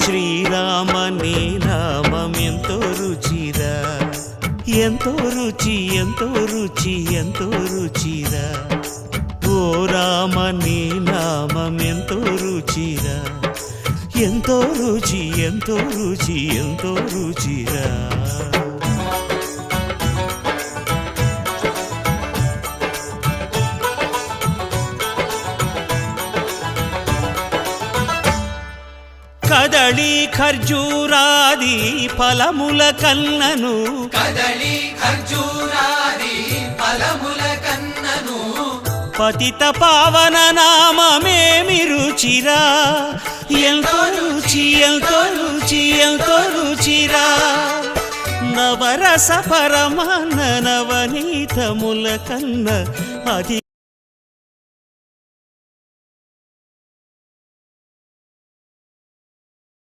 శ్రీరామ నీ నామం ఎంతో రుచిరా, ఎంతో రుచి ఎంతో రుచి ఎంతో రుచిరా. ఓ రామ నీ నామం ఎంతో రుచిరా, ఎంతో రుచి ఎంతో రుచి ఎంతో రుచిరా. కదళి ఖర్జూరాది ఫలముల కన్నను, కదళి ఖర్జూరాది ఫలముల కన్నను, పతిత పావన నామమేమి రుచిరా, ఎంతో రుచి ఎంతో రుచి ఎంతో రుచిరా. నవరస పరమాన్న నవనీతముల కన్న అది